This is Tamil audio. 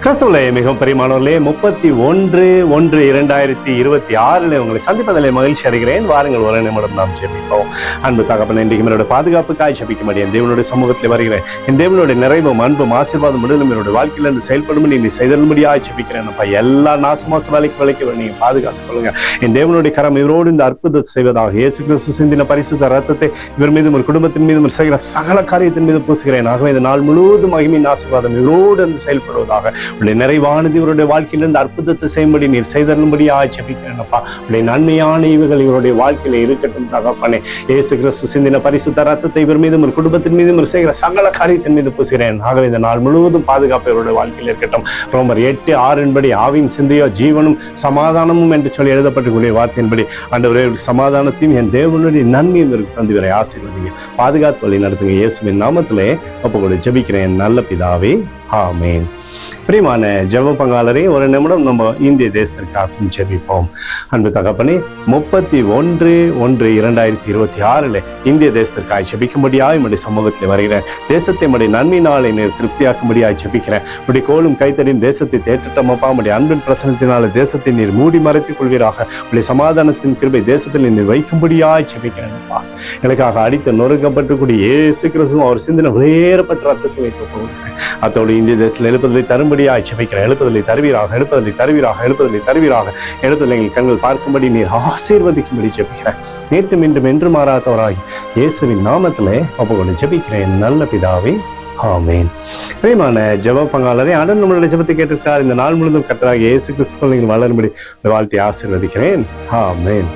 கிறிஸ்துவிலே மிகவும் பெரியமானவர்களே, 31/1/2026 உங்களை சந்திப்பதிலே மகிழ்ச்சி அடைகிறேன். வாருங்கள், ஒரு நிமிடம் நாம் ஜெபிப்போம். அன்பு தகப்பனே, இன்றைக்கு என்னுடைய பாதுகாப்புக்காய் ஜெபிக்கும்படி என் தேவனுடைய சமூகத்தில் வருகிறேன். என் தேவனுடைய நிறைவும் அன்பும் ஆசீர்வாதம் விடுதலும் என்னுடைய வாழ்க்கையில் இருந்து செயல்படும் நீ செய்தபடியாக ஜெபிக்கிறேன். அப்பா, எல்லா நாசமோச வேலைக்கு நீங்க பாதுகாத்துக் கொள்ளுங்க. என் தேவனுடைய கரம் இவரோடு இந்த அற்புதத்தை செய்வதாக. இயேசு கிறிஸ்து சிந்தின பரிசுத்த ரத்தத்தை இவர் மீதும் ஒரு குடும்பத்தின் மீதும் செய்கிற சகல காரியத்தின் மீது பூசுகிறேன். ஆகவே இந்த நாள் முழுவதும் மகிமையின் ஆசீர்வாதம் இவரோடு இருந்து செயல்படுவதாக. உடைய நிறைவானது இவருடைய வாழ்க்கையிலிருந்து அற்புதத்தை செய்யும்படி நீர் செய்தரும்படியாக ஜெபிக்கிறேன்ப்பா. உடைய நன்மையான ஈவுகள் இவருடைய வாழ்க்கையில இருக்கட்டும் தகப்பனே. இயேசு கிறிஸ்து சிந்தின பரிசுத்த ரத்தத்தை இவர் மீதும் ஒரு குடும்பத்தின் மீதும் செய்கிற சகல காரியத்தின் மீது பூசுகிறேன். ஆகவே இந்த நாள் முழுவதும் பாதுகாப்பு இவருடைய வாழ்க்கையில் இருக்கட்டும். ரோமர் 8:6 ஆவியின் சிந்தையோ ஜீவனும் சமாதானமும் என்று சொல்லி எழுதப்பட்டிருக்கூடிய வார்த்தையின்படி ஆண்டவரே, சமாதானத்தையும் என் தேவனுடைய நன்மையும் இருக்கு தந்து இவரை ஆசீர்வதிங்க, பாதுகாத்து வழி நடத்துங்க. இயேசுவின் நாமத்திலே ஒப்புக்கொண்டு ஜெபிக்கிறேன் நல்ல பிதாவே, ஆமேன். பிரியமான ஜெப பங்காளரே, ஒரு நிமிடம் நம்ம இந்திய தேசத்திற்காக ஜெபிப்போம். அன்பு தகப்பனே, 31/1/2026 இந்திய தேசத்திற்காக ஜெபிக்கும்படியாக என்னுடைய சமூகத்தில் வருகிறேன். தேசத்தை நம்முடைய நன்மையினாலே நீர் திருப்தியாக்கும்படியாக ஜெபிக்கிறேன். உடைய கோலும் கைத்தறியும் தேசத்தை தேற்றட்டமப்பா. நம்முடைய அன்பின் பிரசனத்தினால தேசத்தை நீர் மூடி மறைத்துக் கொள்வீராக. உடைய சமாதானத்தின் கிருபை தேசத்தில் நீர் வைக்கும்படியாக ஜெபிக்கிறேன்ப்பா. எனக்காக அடித்து நொறுக்கப்பட்டுக்கூடிய இயேசு கிறிஸ்து அவர் சிந்தின வேறுபட்ட ரத்தத்தை வைத்து போகிறேன். அத்தோடு இந்திய தேசத்தில் எழுப்புதலை தரும்படியாக ஜெபிக்கிறேன். எழுப்புதலை தருவீராக, எழுப்புதலை தருவீராக, எழுப்புதலை தருவீராக. எழுப்புதலை எங்கள் கண்கள் பார்க்கும்படி நீர் ஆசீர்வதிக்கும்படி ஜெபிக்கிறேன். நேற்று மீண்டும் என்று மாறாதவராகி இயேசுவின் நாமத்திலே ஒப்புக்கொண்டு ஜெபிக்கிறேன் நல்ல பிதாவே, ஆமேன். பிரியமான ஜெப பங்காளரே, ஆண்டவர் நம்மளுடைய ஜெபத்தை கேட்டிருக்கிறார். இந்த நாள் முழுவதும் கர்த்தராகிய இயேசு கிறிஸ்துவின் வளரும்படி வாழ்த்தி ஆசீர்வதிக்கிறேன். ஆமேன்.